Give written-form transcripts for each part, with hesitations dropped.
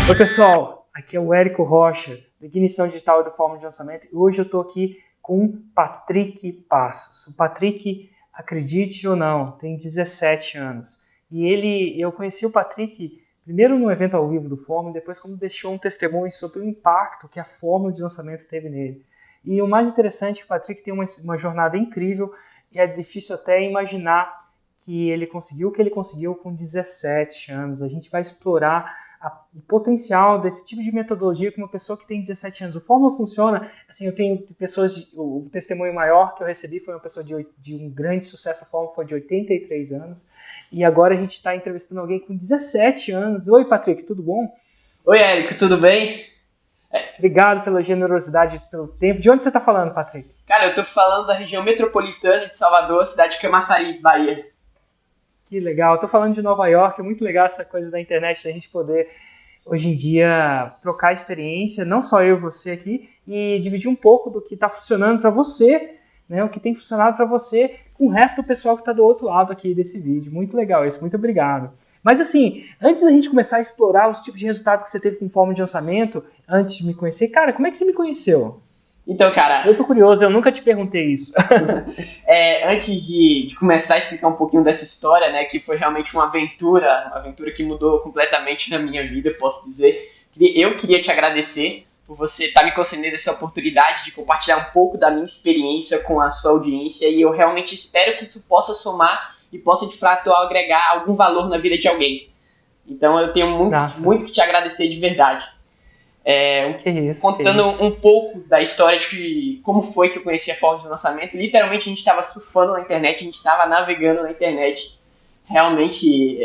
Oi pessoal, aqui é o Érico Rocha, da Ignição Digital e do Fórmula de Lançamento, e hoje eu estou aqui com o Patrick Passos. O Patrick, acredite ou não, tem 17 anos. E eu conheci o Patrick primeiro no evento ao vivo do Fórmula, e depois quando deixou um testemunho sobre o impacto que a Fórmula de Lançamento teve nele. E o mais interessante é que o Patrick tem uma jornada incrível e é difícil até imaginar que ele conseguiu o que ele conseguiu com 17 anos. A gente vai explorar o potencial desse tipo de metodologia com uma pessoa que tem 17 anos. O Fórmula funciona, assim, eu tenho pessoas, o testemunho maior que eu recebi foi uma pessoa de um grande sucesso, a Fórmula foi de 83 anos, e agora a gente está entrevistando alguém com 17 anos. Oi, Patrick, tudo bom? Oi, Érico, tudo bem? Obrigado pela generosidade, pelo tempo. De onde você está falando, Patrick? Cara, eu tô falando da região metropolitana de Salvador, cidade de Camaçari, Bahia. Que legal. Estou falando de Nova York, é muito legal essa coisa da internet, da gente poder, hoje em dia, trocar experiência, não só eu e você aqui, e dividir um pouco do que está funcionando para você, né, o que tem funcionado para você, com o resto do pessoal que está do outro lado aqui desse vídeo. Muito legal isso, muito obrigado. Mas assim, antes da gente começar a explorar os tipos de resultados que você teve com Fórmula de Lançamento, antes de me conhecer, cara, como é que você me conheceu? Então, cara... Eu tô curioso, eu nunca te perguntei isso. Antes de começar a explicar um pouquinho dessa história, né, que foi realmente uma aventura que mudou completamente na minha vida, posso dizer, eu queria te agradecer por você estar me concedendo essa oportunidade de compartilhar um pouco da minha experiência com a sua audiência, e eu realmente espero que isso possa somar e possa, de fato, agregar algum valor na vida de alguém. Então, eu tenho muito que te agradecer de verdade. Contando um pouco da história de como foi que eu conheci a Fórmula de Lançamento. Literalmente a gente estava surfando na internet, a gente estava navegando na internet. Realmente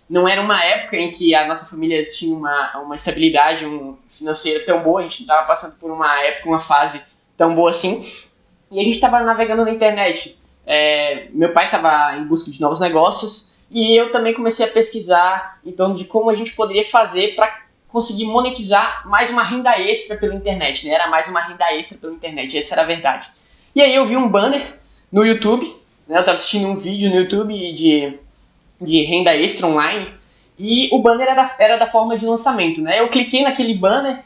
não era uma época em que a nossa família tinha uma estabilidade financeira tão boa, a gente não estava passando por uma fase tão boa assim, e a gente estava navegando na internet. Meu pai estava em busca de novos negócios e eu também comecei a pesquisar em torno de como a gente poderia fazer para conseguir monetizar mais uma renda extra pela internet, né? Era mais uma renda extra pela internet, essa era a verdade. E aí eu vi um banner no YouTube, né? Eu estava assistindo um vídeo no YouTube de renda extra online, e o banner era da Fórmula de Lançamento, né? Eu cliquei naquele banner,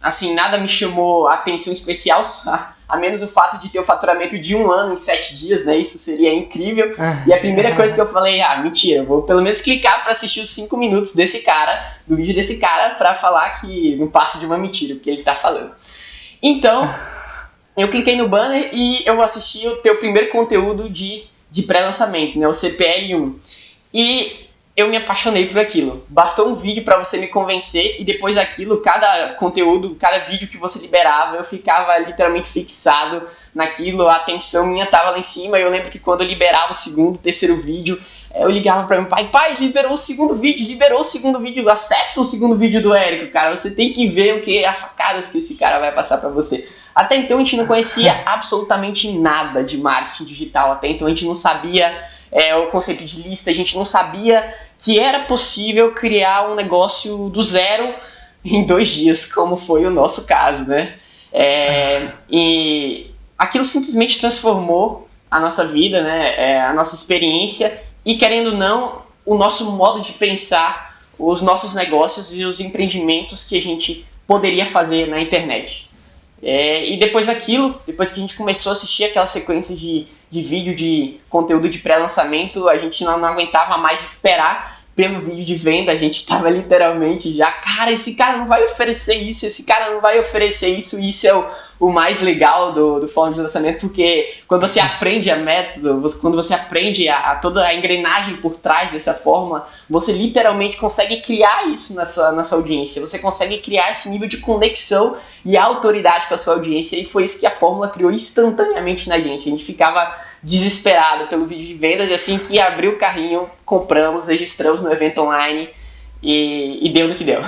assim, nada me chamou a atenção especial, a menos o fato de ter o faturamento de 1 ano em 7 dias, né? Isso seria incrível. E a primeira coisa que eu falei, mentira, vou pelo menos clicar para assistir os 5 minutos do vídeo desse cara, para falar que não passa de uma mentira, o que ele tá falando. Então, eu cliquei no banner e eu assisti o teu primeiro conteúdo de pré-lançamento, né? O CPL1. E eu me apaixonei por aquilo. Bastou um vídeo para você me convencer, e depois daquilo, cada conteúdo, cada vídeo que você liberava, eu ficava literalmente fixado naquilo, a atenção minha tava lá em cima. E eu lembro que quando eu liberava o segundo, terceiro vídeo, eu ligava para meu pai, liberou o segundo vídeo, acessa o segundo vídeo do Érico, cara, você tem que ver as sacadas que esse cara vai passar para você. Até então a gente não conhecia absolutamente nada de marketing digital, até então a gente não sabia o conceito de lista, a gente não sabia que era possível criar um negócio do zero em 2 dias, como foi o nosso caso, né? E aquilo simplesmente transformou a nossa vida, né? A nossa experiência, e querendo ou não, o nosso modo de pensar, os nossos negócios e os empreendimentos que a gente poderia fazer na internet. E depois daquilo, depois que a gente começou a assistir aquela sequência de vídeo de conteúdo de pré-lançamento, a gente não aguentava mais esperar pelo vídeo de venda. A gente estava literalmente já, cara, esse cara não vai oferecer isso, isso é o mais legal do Fórmula de Lançamento, porque quando você aprende a método, quando você aprende toda a engrenagem por trás dessa fórmula, você literalmente consegue criar isso na sua audiência, você consegue criar esse nível de conexão e autoridade com a sua audiência, e foi isso que a fórmula criou instantaneamente na gente. A gente ficava desesperado pelo vídeo de vendas, e assim que abriu o carrinho, compramos, registramos no evento online, e deu no que deu.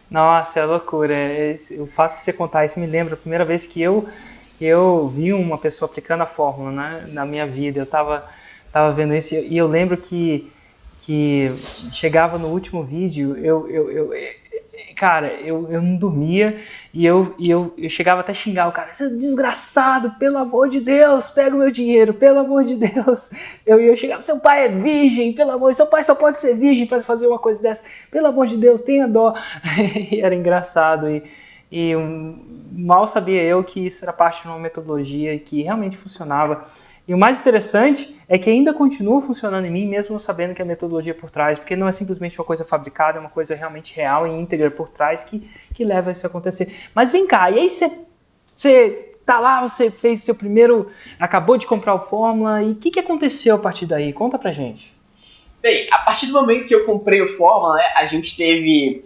Nossa, é loucura. O fato de você contar isso me lembra a primeira vez que eu vi uma pessoa aplicando a fórmula, né, na minha vida. Eu tava vendo isso, e eu lembro que chegava no último vídeo, cara, eu não dormia e eu chegava até a xingar o cara, "Você é desgraçado, pelo amor de Deus, pega o meu dinheiro, pelo amor de Deus." Eu chegava, "Seu pai é virgem, pelo amor, seu pai só pode ser virgem para fazer uma coisa dessa, pelo amor de Deus, tenha dó." E era engraçado e mal sabia eu que isso era parte de uma metodologia que realmente funcionava. E o mais interessante é que ainda continua funcionando em mim, mesmo sabendo que a metodologia por trás, porque não é simplesmente uma coisa fabricada, é uma coisa realmente real e íntegra por trás que leva isso a acontecer. Mas vem cá, e aí você tá lá, você fez seu primeiro, acabou de comprar o Fórmula, e o que aconteceu a partir daí? Conta pra gente. Bem, a partir do momento que eu comprei o Fórmula, né, a gente teve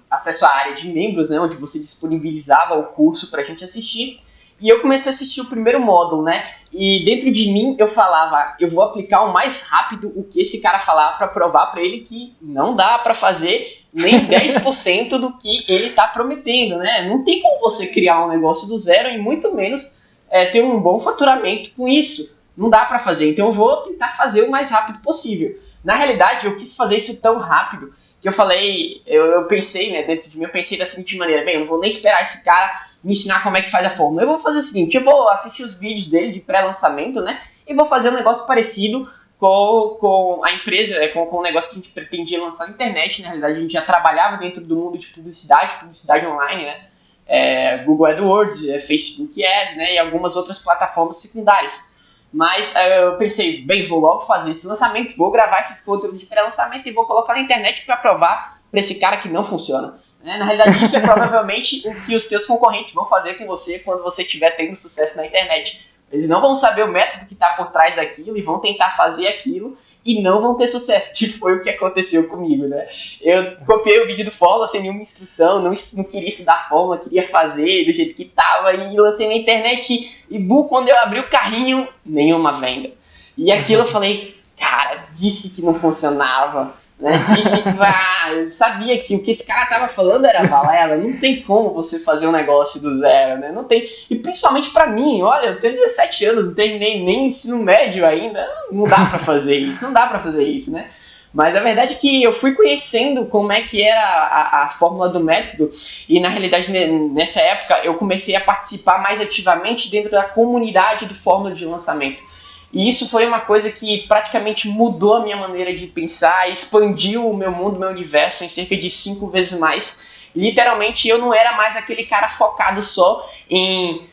acesso à área de membros, né, onde você disponibilizava o curso pra gente assistir. E eu comecei a assistir o primeiro módulo, né? E dentro de mim eu falava, eu vou aplicar o mais rápido o que esse cara falar para provar para ele que não dá para fazer nem 10% do que ele tá prometendo, né? Não tem como você criar um negócio do zero e muito menos ter um bom faturamento com isso. Não dá para fazer, então eu vou tentar fazer o mais rápido possível. Na realidade, eu quis fazer isso tão rápido que eu falei, eu pensei, né, dentro de mim, eu pensei da seguinte maneira, bem, eu não vou nem esperar esse cara me ensinar como é que faz a fórmula. Eu vou fazer o seguinte, eu vou assistir os vídeos dele de pré-lançamento, né, e vou fazer um negócio parecido com a empresa, com o negócio que a gente pretendia lançar na internet. Na realidade, a gente já trabalhava dentro do mundo de publicidade online, né, Google AdWords, Facebook Ads, né, e algumas outras plataformas secundárias. Mas eu pensei, bem, vou logo fazer esse lançamento, vou gravar esses conteúdos de pré-lançamento e vou colocar na internet para provar para esse cara que não funciona. Na realidade, isso é provavelmente o que os teus concorrentes vão fazer com você quando você estiver tendo sucesso na internet. Eles não vão saber o método que está por trás daquilo e vão tentar fazer aquilo e não vão ter sucesso, que foi o que aconteceu comigo, né? Eu copiei o vídeo do Fórmula sem nenhuma instrução, não queria estudar Fórmula, queria fazer do jeito que estava e lancei na internet e quando eu abri o carrinho, nenhuma venda. E aquilo eu falei, cara, disse que não funcionava, né? Disse que eu sabia que o que esse cara tava falando era balela, não tem como você fazer um negócio do zero, né? Não tem, e principalmente pra mim, olha, eu tenho 17 anos, não tenho nem ensino médio ainda, não dá pra fazer isso, né? Mas a verdade é que eu fui conhecendo como é que era a fórmula do método e na realidade nessa época eu comecei a participar mais ativamente dentro da comunidade do Fórmula de lançamento. E isso foi uma coisa que praticamente mudou a minha maneira de pensar, expandiu o meu mundo, meu universo em cerca de 5 vezes mais. Literalmente eu não era mais aquele cara focado só em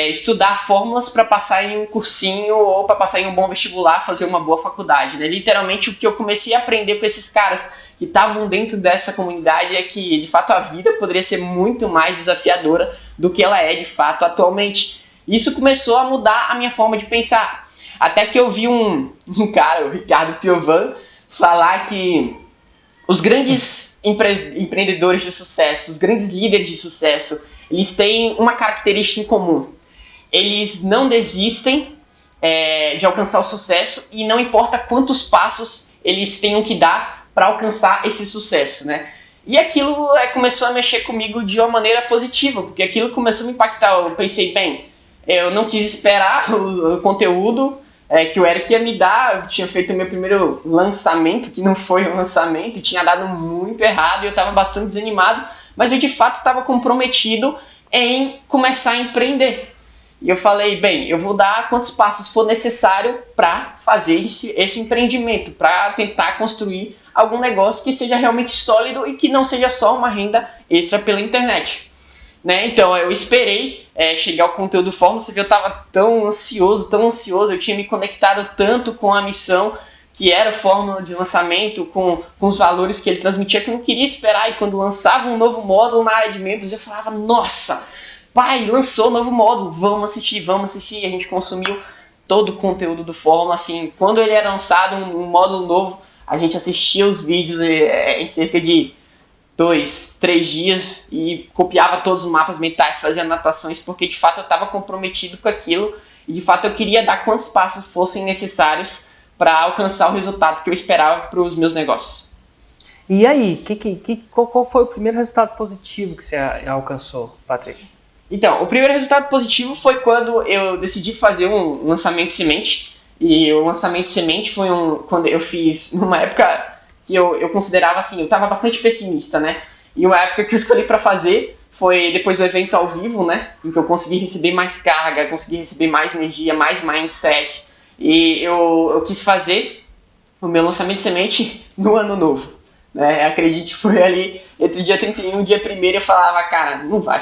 estudar fórmulas para passar em um cursinho ou para passar em um bom vestibular, fazer uma boa faculdade, né? Literalmente o que eu comecei a aprender com esses caras que estavam dentro dessa comunidade é que de fato a vida poderia ser muito mais desafiadora do que ela é de fato atualmente. Isso começou a mudar a minha forma de pensar. Até que eu vi um cara, o Ricardo Piovan, falar que os grandes empreendedores de sucesso, os grandes líderes de sucesso, eles têm uma característica em comum. Eles não desistem de alcançar o sucesso e não importa quantos passos eles tenham que dar para alcançar esse sucesso, né? E aquilo começou a mexer comigo de uma maneira positiva, porque aquilo começou a me impactar. Eu pensei, bem, eu não quis esperar o conteúdo que o Eric ia me dar. Eu tinha feito o meu primeiro lançamento, que não foi um lançamento, e tinha dado muito errado, e eu estava bastante desanimado, mas eu de fato estava comprometido em começar a empreender. E eu falei, bem, eu vou dar quantos passos for necessário para fazer esse empreendimento, para tentar construir algum negócio que seja realmente sólido e que não seja só uma renda extra pela internet. Né? Então eu esperei chegar ao conteúdo do Fórmula. Você viu, eu estava tão ansioso, eu tinha me conectado tanto com a missão que era a Fórmula de lançamento, com os valores que ele transmitia, que eu não queria esperar. E quando lançava um novo módulo na área de membros, eu falava, nossa, pai, lançou um novo módulo, vamos assistir. E a gente consumiu todo o conteúdo do Fórmula. Assim, quando ele era lançado um módulo novo, a gente assistia os vídeos em cerca de 2, 3 dias e copiava todos os mapas mentais, fazia anotações, porque de fato eu estava comprometido com aquilo e de fato eu queria dar quantos passos fossem necessários para alcançar o resultado que eu esperava para os meus negócios. E aí, qual foi o primeiro resultado positivo que você alcançou, Patrick? Então, o primeiro resultado positivo foi quando eu decidi fazer um lançamento de semente. E o lançamento de semente foi quando eu fiz numa época que eu considerava assim, eu estava bastante pessimista, né? E uma época que eu escolhi para fazer foi depois do evento ao vivo, né? Em que eu consegui receber mais carga, consegui receber mais energia, mais mindset. E eu quis fazer o meu lançamento de semente no ano novo, né? Acredite, foi ali entre o dia 31 e o dia 1º eu falava, cara, não vai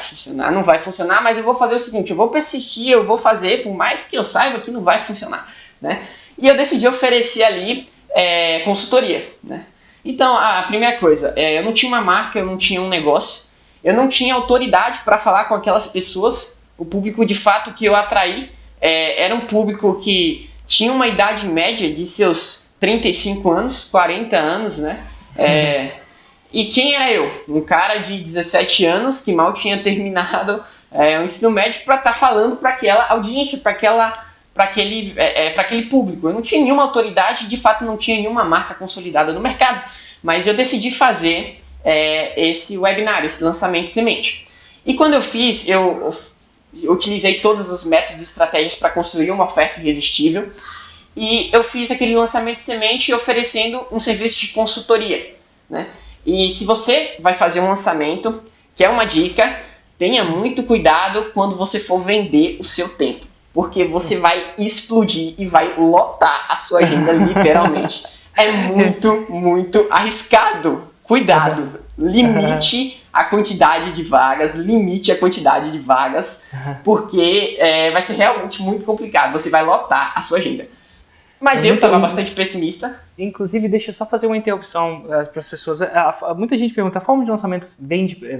funcionar, mas eu vou fazer o seguinte, eu vou persistir, eu vou fazer, por mais que eu saiba que não vai funcionar, né? E eu decidi oferecer ali consultoria, né? Então, a primeira coisa, eu não tinha uma marca, eu não tinha um negócio, eu não tinha autoridade para falar com aquelas pessoas. O público de fato que eu atraí era um público que tinha uma idade média de seus 35 anos, 40 anos, né? E quem era eu? Um cara de 17 anos que mal tinha terminado o ensino médio para estar falando para aquela audiência, para aquele público. Eu não tinha nenhuma autoridade, de fato não tinha nenhuma marca consolidada no mercado, mas eu decidi fazer esse webinar, esse lançamento de semente. E quando eu fiz, eu utilizei todos os métodos e estratégias para construir uma oferta irresistível, e eu fiz aquele lançamento de semente oferecendo um serviço de consultoria, né? E se você vai fazer um lançamento, que é uma dica, tenha muito cuidado quando você for vender o seu tempo, porque você vai explodir e vai lotar a sua agenda literalmente. É muito, muito arriscado. Cuidado, limite a quantidade de vagas, porque vai ser realmente muito complicado, você vai lotar a sua agenda. Mas eu estava bastante pessimista. Inclusive, deixa eu só fazer uma interrupção para as pessoas. Muita gente pergunta, a forma de lançamento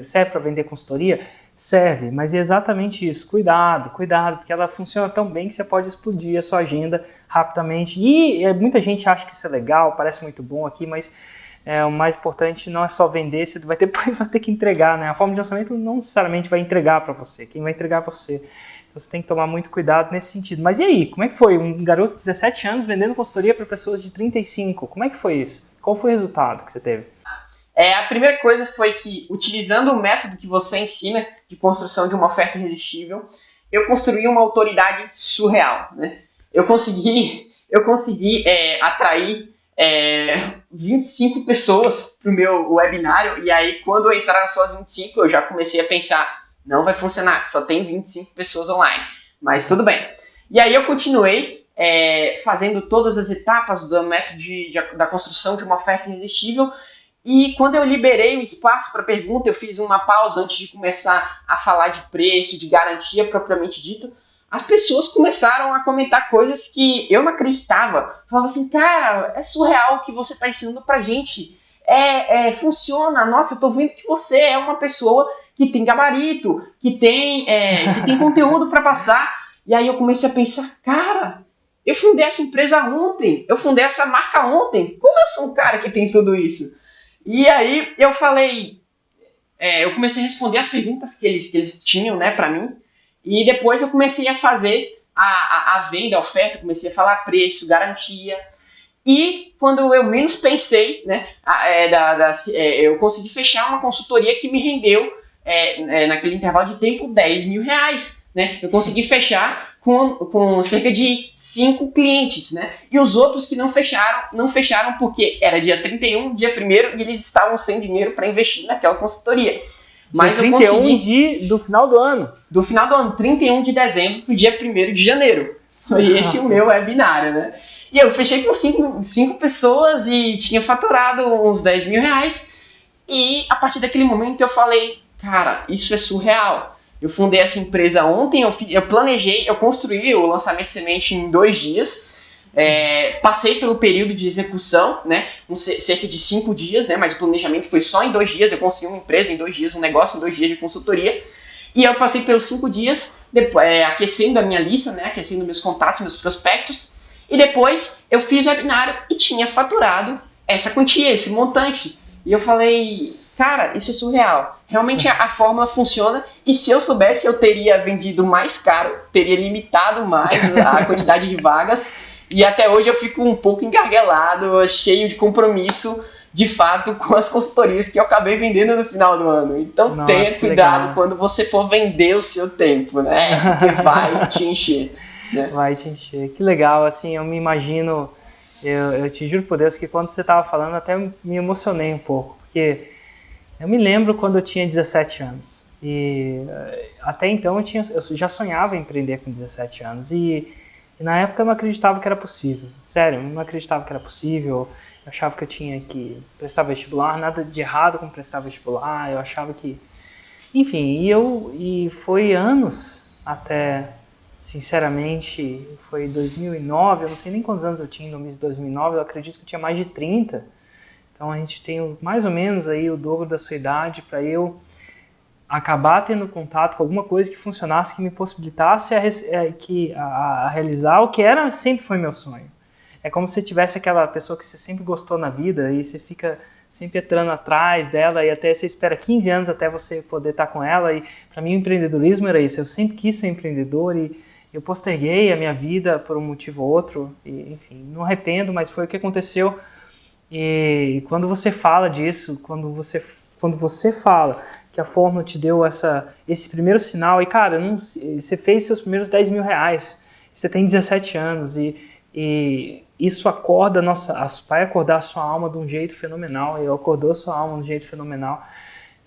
serve para vender consultoria? Serve, mas é exatamente isso. Cuidado, porque ela funciona tão bem que você pode explodir a sua agenda rapidamente. E muita gente acha que isso é legal, parece muito bom aqui, mas o mais importante não é só vender, você vai ter que entregar, né? A forma de lançamento não necessariamente vai entregar para você, quem vai entregar é você. Você tem que tomar muito cuidado nesse sentido. Mas e aí, como é que foi? Um garoto de 17 anos vendendo consultoria para pessoas de 35. Como é que foi isso? Qual foi o resultado que você teve? A primeira coisa foi que, utilizando o método que você ensina de construção de uma oferta irresistível, eu construí uma autoridade surreal, né? Eu consegui atrair 25 pessoas para o meu webinário, e aí quando entraram só as 25, eu já comecei a pensar, não vai funcionar, só tem 25 pessoas online, mas tudo bem. E aí eu continuei fazendo todas as etapas do método da construção de uma oferta irresistível, e quando eu liberei o espaço para pergunta, eu fiz uma pausa antes de começar a falar de preço, de garantia propriamente dito, as pessoas começaram a comentar coisas que eu não acreditava. Falavam assim, cara, é surreal o que você está ensinando pra gente, funciona, nossa, eu tô vendo que você é uma pessoa que tem gabarito, que tem conteúdo para passar. E aí eu comecei a pensar, cara, eu fundei essa empresa ontem, eu fundei essa marca ontem, como eu sou um cara que tem tudo isso? E aí eu falei, eu comecei a responder as perguntas que eles tinham, né, para mim, e depois eu comecei a fazer a venda, a oferta, comecei a falar preço, garantia. E quando eu menos pensei, né, eu consegui fechar uma consultoria que me rendeu, naquele intervalo de tempo, R$10.000. Né? Eu consegui fechar com cerca de 5 clientes. Né? E os outros que não fecharam porque era dia 31, dia 1º, e eles estavam sem dinheiro para investir naquela consultoria. Mas 31 do final do ano? Do final do ano, 31 de dezembro para o dia 1º de janeiro. Foi esse o meu webinário, né? E eu fechei com 5 pessoas e tinha faturado uns R$10.000. E a partir daquele momento eu falei, cara, isso é surreal. Eu fundei essa empresa ontem, eu planejei, eu construí o lançamento de semente em 2 dias. Passei pelo período de execução, né, cerca de 5 dias, né, mas o planejamento foi só em 2 dias. Eu construí uma empresa em 2 dias, um negócio em 2 dias de consultoria. E eu passei pelos 5 dias, aquecendo a minha lista, né, aquecendo meus contatos, meus prospectos. E depois eu fiz o webinário e tinha faturado essa quantia, esse montante. E eu falei, cara, isso é surreal. Realmente a fórmula funciona, e se eu soubesse eu teria vendido mais caro, teria limitado mais a quantidade de vagas. E até hoje eu fico um pouco engargalado, cheio de compromisso, de fato, com as consultorias que eu acabei vendendo no final do ano. Então tenha cuidado quando você for vender o seu tempo, né? Porque vai te encher. Né? Vai te encher. Que legal, assim, eu me imagino Eu te juro por Deus que quando você estava falando até me emocionei um pouco, porque eu me lembro quando eu tinha 17 anos e até então eu já sonhava em empreender com 17 anos e na época eu não acreditava que era possível, sério, eu não acreditava que era possível, eu achava que eu tinha que prestar vestibular, nada de errado com prestar vestibular, eu achava que... Enfim, e foi anos até... Sinceramente, foi em 2009, eu não sei nem quantos anos eu tinha no mês de 2009, eu acredito que eu tinha mais de 30. Então a gente tem mais ou menos aí o dobro da sua idade para eu acabar tendo contato com alguma coisa que funcionasse, que me possibilitasse a realizar o que sempre foi meu sonho. É como se tivesse aquela pessoa que você sempre gostou na vida e você fica sempre entrando atrás dela e até você espera 15 anos até você poder estar com ela. E para mim o empreendedorismo era isso, eu sempre quis ser empreendedor e eu posterguei a minha vida por um motivo ou outro, e, enfim, não arrependo, mas foi o que aconteceu. E quando você fala disso, quando você fala que a Fórmula te deu esse primeiro sinal, e cara, você fez seus primeiros 10 mil reais, você tem 17 anos, e isso vai acordar a sua alma de um jeito fenomenal, e acordou a sua alma de um jeito fenomenal,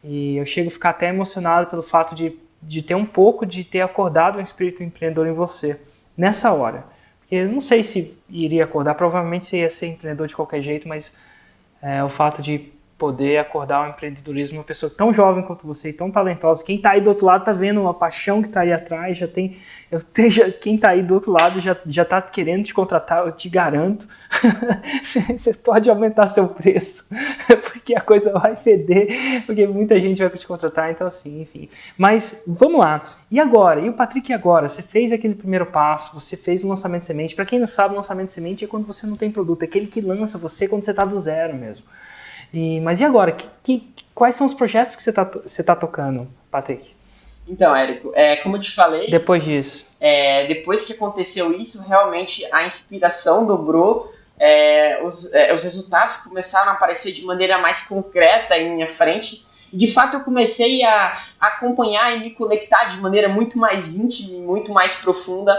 e eu chego a ficar até emocionado pelo fato de ter um pouco, de ter acordado um espírito empreendedor em você, nessa hora. Porque eu não sei se iria acordar, provavelmente você ia ser empreendedor de qualquer jeito, mas o fato de poder acordar o empreendedorismo, uma pessoa tão jovem quanto você e tão talentosa, quem está aí do outro lado está vendo a paixão que está aí atrás, quem está aí do outro lado já está querendo te contratar, eu te garanto, você pode aumentar seu preço, porque a coisa vai feder, porque muita gente vai te contratar, então assim, enfim. Mas vamos lá, e agora? E o Patrick, e agora? Você fez aquele primeiro passo, você fez o lançamento de semente, para quem não sabe, o lançamento de semente é quando você não tem produto, é aquele que lança você quando você está do zero mesmo. Mas e agora? Quais são os projetos que você tá tocando, Patrick? Então, Érico, como eu te falei... Depois disso. Depois que aconteceu isso, realmente a inspiração dobrou, os resultados começaram a aparecer de maneira mais concreta em minha frente. E, de fato, eu comecei a acompanhar e me conectar de maneira muito mais íntima e muito mais profunda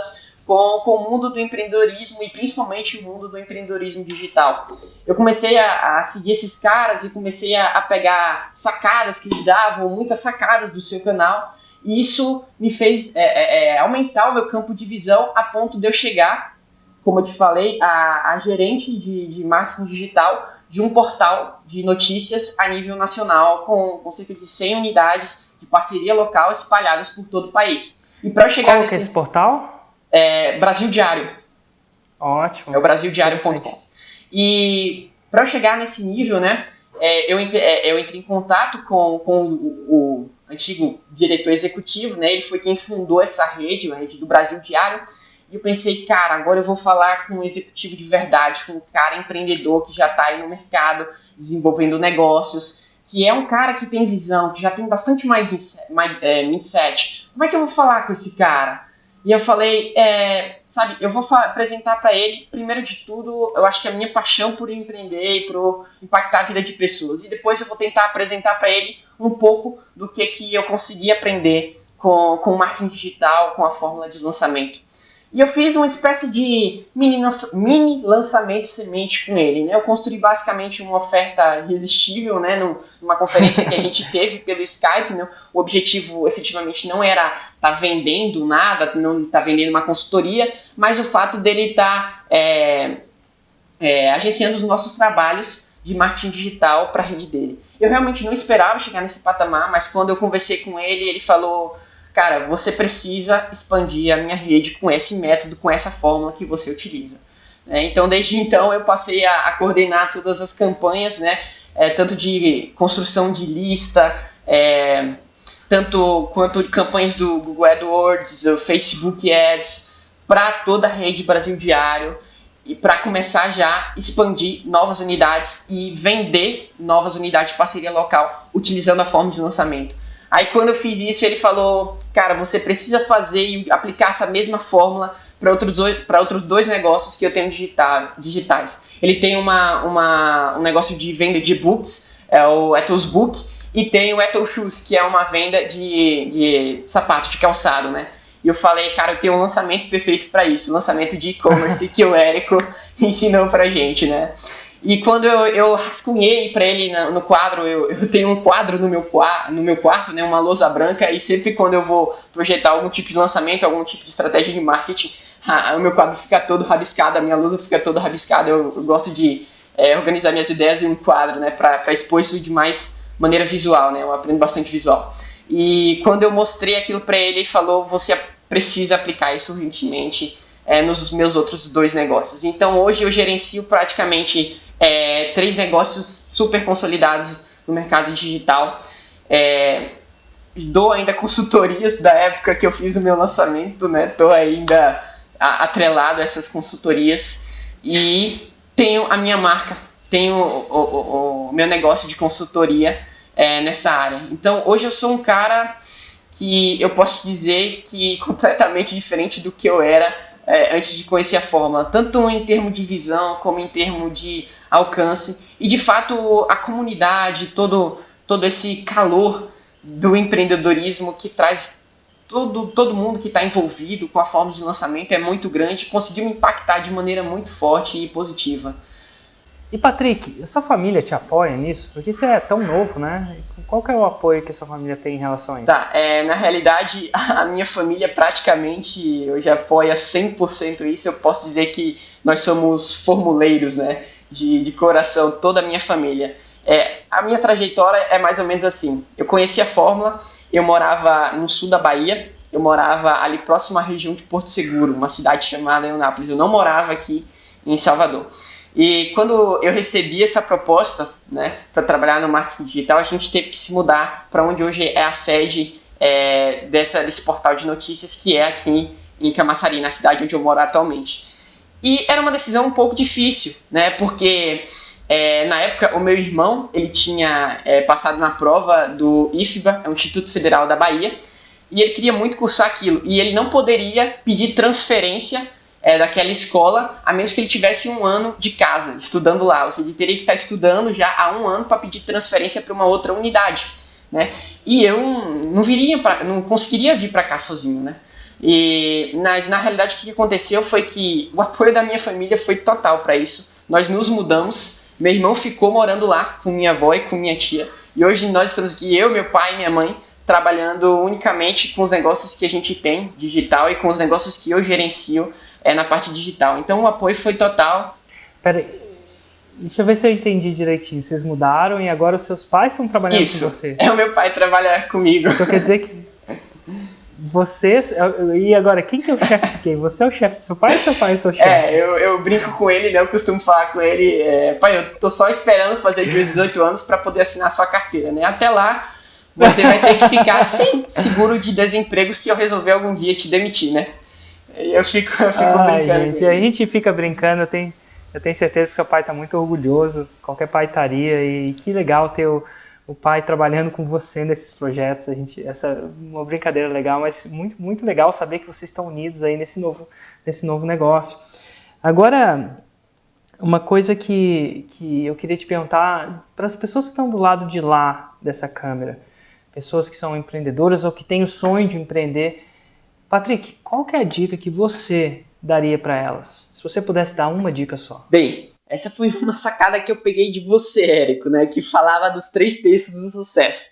com o mundo do empreendedorismo e principalmente o mundo do empreendedorismo digital. Eu comecei a seguir esses caras e comecei a pegar sacadas que eles davam, muitas sacadas do seu canal, e isso me fez aumentar o meu campo de visão a ponto de eu chegar, como eu te falei, a gerente de marketing digital de um portal de notícias a nível nacional com cerca de 100 unidades de parceria local espalhadas por todo o país. E para chegar Qual que é esse portal? Brasil Diário. Ótimo. É o brasildiario.com. E para eu chegar nesse nível, né, eu entrei em contato com o antigo diretor executivo, né, ele foi quem fundou essa rede, a rede do Brasil Diário, e eu pensei, cara, agora eu vou falar com um executivo de verdade, com um cara empreendedor que já está aí no mercado, desenvolvendo negócios, que é um cara que tem visão, que já tem bastante mindset. Como é que eu vou falar com esse cara? E eu falei, eu vou apresentar para ele, primeiro de tudo, eu acho que a minha paixão por empreender e por impactar a vida de pessoas. E depois eu vou tentar apresentar para ele um pouco do que eu consegui aprender com o marketing digital, com a fórmula de lançamento. E eu fiz uma espécie de mini lançamento de semente com ele, né? Eu construí basicamente uma oferta irresistível, né? Numa conferência que a gente teve pelo Skype, né? O objetivo efetivamente não era estar vendendo nada, não estar vendendo uma consultoria, mas o fato dele estar agenciando os nossos trabalhos de marketing digital para a rede dele. Eu realmente não esperava chegar nesse patamar, mas quando eu conversei com ele, ele falou... Cara, você precisa expandir a minha rede com esse método, com essa fórmula que você utiliza. Então, desde então, eu passei a coordenar todas as campanhas, né? Tanto de construção de lista, quanto de campanhas do Google AdWords, do Facebook Ads, para toda a rede Brasil Diário, e para começar já a expandir novas unidades e vender novas unidades de parceria local, utilizando a fórmula de lançamento. Aí quando eu fiz isso, ele falou, cara, você precisa fazer e aplicar essa mesma fórmula para outros dois negócios que eu tenho digitais. Ele tem um negócio de venda de e-books, é o Ethos Book, e tem o Ethos Shoes, que é uma venda de sapatos, de calçado, né? E e eu falei, cara, eu tenho um lançamento perfeito para isso, o lançamento de e-commerce que o Érico ensinou pra gente, né? E quando eu rascunhei para ele no quadro, eu tenho um quadro no meu quarto, né, uma lousa branca, e sempre quando eu vou projetar algum tipo de lançamento, algum tipo de estratégia de marketing, o meu quadro fica todo rabiscado, a minha lousa fica toda rabiscada. Eu gosto de organizar minhas ideias em um quadro, né, para expor isso de mais maneira visual, né, eu aprendo bastante visual. E quando eu mostrei aquilo para ele, ele falou, você precisa aplicar isso urgentemente nos meus outros 2 negócios. Então hoje eu gerencio praticamente 3 negócios super consolidados no mercado digital. Dou ainda consultorias da época que eu fiz o meu lançamento, né? Estou ainda atrelado a essas consultorias e tenho a minha marca, tenho o meu negócio de consultoria nessa área. Então hoje eu sou um cara que eu posso te dizer que completamente diferente do que eu era antes de conhecer a Fórmula, tanto em termos de visão como em termos de alcance, e de fato a comunidade, todo esse calor do empreendedorismo que traz todo mundo que está envolvido com a Fórmula de lançamento é muito grande, conseguiu me impactar de maneira muito forte e positiva. E Patrick, a sua família te apoia nisso? Porque você é tão novo, né? Qual que é o apoio que a sua família tem em relação a isso? Tá, na realidade, a minha família praticamente hoje apoia 100% isso. Eu posso dizer que nós somos formuleiros, né? De coração, toda a minha família. A minha trajetória é mais ou menos assim. Eu conheci a Fórmula, eu morava no sul da Bahia, eu morava ali próximo à região de Porto Seguro, uma cidade chamada Eunápolis. Eu não morava aqui em Salvador. E quando eu recebi essa proposta, né, para trabalhar no marketing digital, a gente teve que se mudar para onde hoje é a sede desse portal de notícias, que é aqui em Camaçari, na cidade onde eu moro atualmente. E era uma decisão um pouco difícil, né, porque na época o meu irmão ele tinha passado na prova do IFBA, é o Instituto Federal da Bahia, e ele queria muito cursar aquilo, e ele não poderia pedir transferência daquela escola, a menos que ele tivesse 1 ano de casa, estudando lá. Ou seja, ele teria que estar estudando já há 1 ano para pedir transferência para uma outra unidade, né? E eu não conseguiria vir para cá sozinho, né? Mas na realidade o que aconteceu foi que o apoio da minha família foi total para isso. Nós nos mudamos, meu irmão ficou morando lá com minha avó e com minha tia, e hoje nós estamos aqui, eu, meu pai e minha mãe, trabalhando unicamente com os negócios que a gente tem digital e com os negócios que eu gerencio na parte digital. Então o apoio foi total. Peraí, deixa eu ver se eu entendi direitinho. Vocês mudaram e agora os seus pais estão trabalhando com você? O meu pai trabalha comigo. Então quer dizer que você... E agora, quem que é o chefe de quem? Você é o chefe do seu pai ou seu pai é o seu chefe? Eu brinco com ele, né? Eu costumo falar com ele, pai, eu tô só esperando fazer de 18 anos para poder assinar a sua carteira, né? Até lá, você vai ter que ficar sem seguro de desemprego se eu resolver algum dia te demitir, né? Eu fico brincando. Gente, a gente fica brincando, eu tenho certeza que seu pai está muito orgulhoso, qualquer pai estaria, e que legal ter o pai trabalhando com você nesses projetos. Essa é uma brincadeira legal, mas muito, muito legal saber que vocês estão unidos aí nesse novo negócio. Agora, uma coisa que eu queria te perguntar, para as pessoas que estão do lado de lá dessa câmera, pessoas que são empreendedoras ou que têm o sonho de empreender, Patrick, qual que é a dica que você daria para elas? Se você pudesse dar uma dica só. Bem, essa foi uma sacada que eu peguei de você, Érico, né, que falava dos 3 terços do sucesso.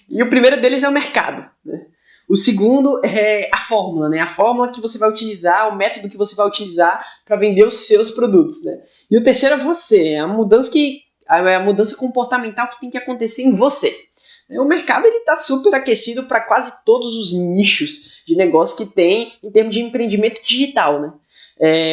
E o primeiro deles é o mercado, né? O segundo é a fórmula, né? A fórmula que você vai utilizar, o método que você vai utilizar para vender os seus produtos, né? E o terceiro é você, a mudança comportamental que tem que acontecer em você. O mercado está super aquecido para quase todos os nichos de negócio que tem em termos de empreendimento digital, né?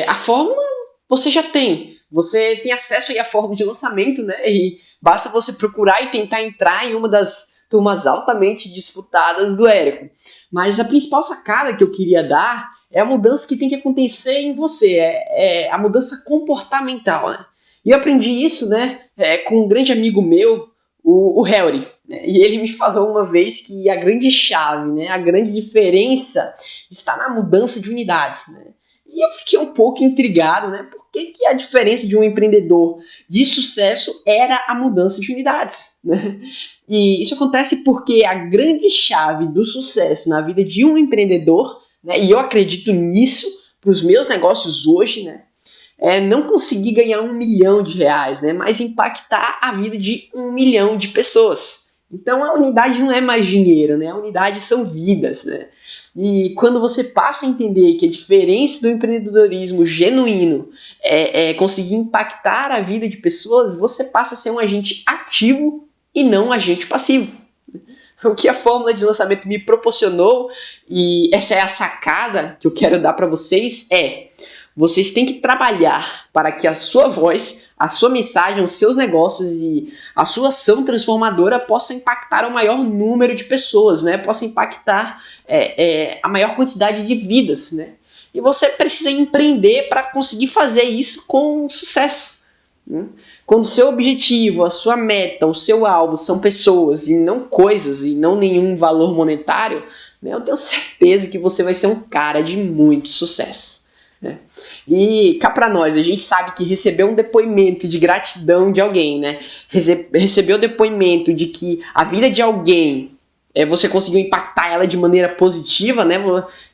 A fórmula você já tem. Você tem acesso aí à fórmula de lançamento, né? E basta você procurar e tentar entrar em uma das turmas altamente disputadas do Érico. Mas a principal sacada que eu queria dar é a mudança que tem que acontecer em você. É a mudança comportamental, né? E eu aprendi isso, né, com um grande amigo meu, o Harry, né? E ele me falou uma vez que a grande chave, né, a grande diferença está na mudança de unidades, né? E eu fiquei um pouco intrigado, né? Por que a diferença de um empreendedor de sucesso era a mudança de unidades, né? E isso acontece porque a grande chave do sucesso na vida de um empreendedor, né? E eu acredito nisso para os meus negócios hoje, né? Não conseguir ganhar R$1 milhão, né? Mas impactar a vida de 1 milhão de pessoas. Então a unidade não é mais dinheiro, né? A unidade são vidas, né? E quando você passa a entender que a diferença do empreendedorismo genuíno é conseguir impactar a vida de pessoas, você passa a ser um agente ativo e não um agente passivo. O que a fórmula de lançamento me proporcionou, e essa é a sacada que eu quero dar para vocês, vocês têm que trabalhar para que a sua voz, a sua mensagem, os seus negócios e a sua ação transformadora possa impactar o maior número de pessoas, né? Possa impactar a maior quantidade de vidas, né? E você precisa empreender para conseguir fazer isso com sucesso, né? Quando o seu objetivo, a sua meta, o seu alvo são pessoas e não coisas e não nenhum valor monetário, né? Eu tenho certeza que você vai ser um cara de muito sucesso, né? E cá pra nós, a gente sabe que receber um depoimento de gratidão de alguém, né? Receber o depoimento de que a vida de alguém, você conseguiu impactar ela de maneira positiva, né?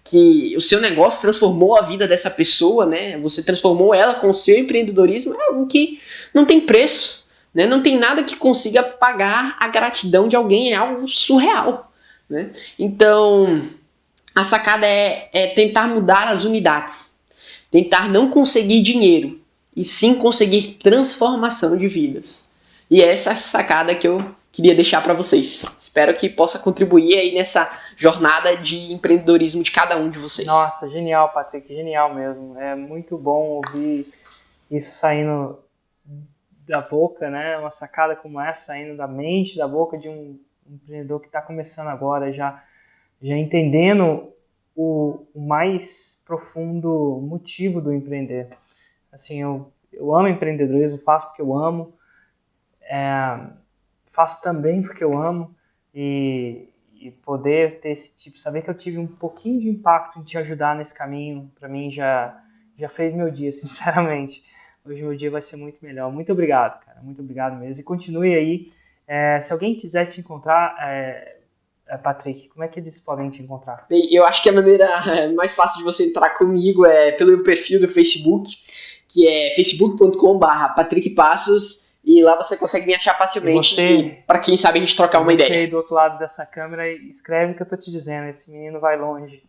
Que o seu negócio transformou a vida dessa pessoa, né? Você transformou ela com o seu empreendedorismo, é algo que não tem preço, né? Não tem nada que consiga pagar a gratidão de alguém, é algo surreal, né? Então, a sacada é tentar mudar as unidades. Tentar não conseguir dinheiro, e sim conseguir transformação de vidas. E essa é a sacada que eu queria deixar para vocês. Espero que possa contribuir aí nessa jornada de empreendedorismo de cada um de vocês. Nossa, genial, Patrick, genial mesmo. É muito bom ouvir isso saindo da boca, né? Uma sacada como essa saindo da mente, da boca de um empreendedor que está começando agora, já entendendo o mais profundo motivo do empreender. Assim, eu amo empreendedorismo, faço porque eu amo, faço também porque eu amo, e poder ter esse tipo, saber que eu tive um pouquinho de impacto em te ajudar nesse caminho, para mim já fez meu dia, sinceramente. Hoje meu dia vai ser muito melhor. Muito obrigado, cara, muito obrigado mesmo. E continue aí. Se alguém quiser te encontrar, Patrick, como é que eles podem te encontrar? Bem, eu acho que a maneira mais fácil de você entrar comigo é pelo meu perfil do Facebook, que é facebook.com/Patrick Passos, e lá você consegue me achar facilmente, para quem sabe a gente trocar uma ideia. Você aí do outro lado dessa câmera, escreve o que eu tô te dizendo, esse menino vai longe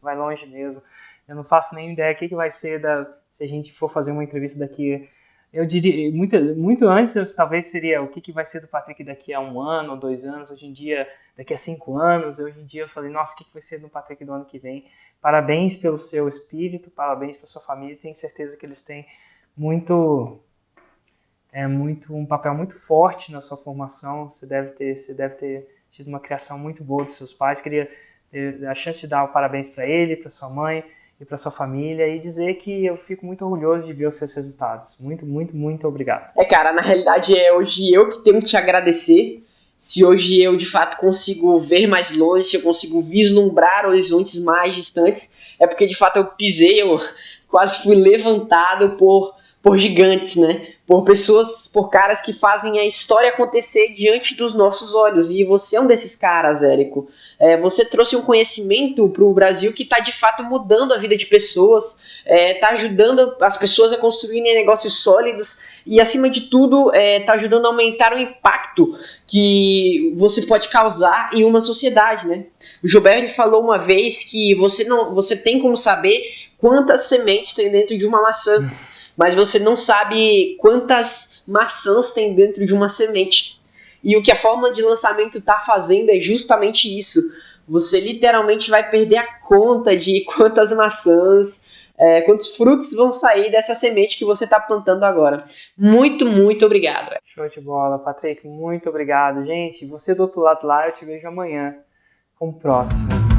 mesmo. Eu não faço nem ideia o que vai ser se a gente for fazer uma entrevista daqui. Eu diria, muito antes, talvez seria o que vai ser do Patrick daqui a 1 ano ou 2 anos, hoje em dia, daqui a 5 anos, hoje em dia eu falei, nossa, o que vai ser do Patrick do ano que vem? Parabéns pelo seu espírito, parabéns pela sua família, tenho certeza que eles têm um papel muito forte na sua formação, você deve ter tido uma criação muito boa dos seus pais, queria ter a chance de dar o parabéns para ele, para sua mãe, e para sua família, e dizer que eu fico muito orgulhoso de ver os seus resultados. Muito, muito, muito obrigado. Cara, na realidade hoje eu que tenho que te agradecer. Se hoje eu de fato consigo ver mais longe, se eu consigo vislumbrar horizontes mais distantes, é porque de fato eu pisei, eu quase fui levantado por gigantes, né? Por pessoas, por caras que fazem a história acontecer diante dos nossos olhos. E você é um desses caras, Érico. Você trouxe um conhecimento para o Brasil que está de fato mudando a vida de pessoas, está ajudando as pessoas a construírem negócios sólidos e, acima de tudo, está ajudando a aumentar o impacto que você pode causar em uma sociedade, né? O Gilberto falou uma vez que você tem como saber quantas sementes tem dentro de uma maçã, mas você não sabe quantas maçãs tem dentro de uma semente. E o que a fórmula de lançamento está fazendo é justamente isso. Você literalmente vai perder a conta de quantas maçãs, quantos frutos vão sair dessa semente que você está plantando agora. Muito, muito obrigado. Show de bola, Patrick. Muito obrigado. Gente, você do outro lado lá, eu te vejo amanhã com o próximo.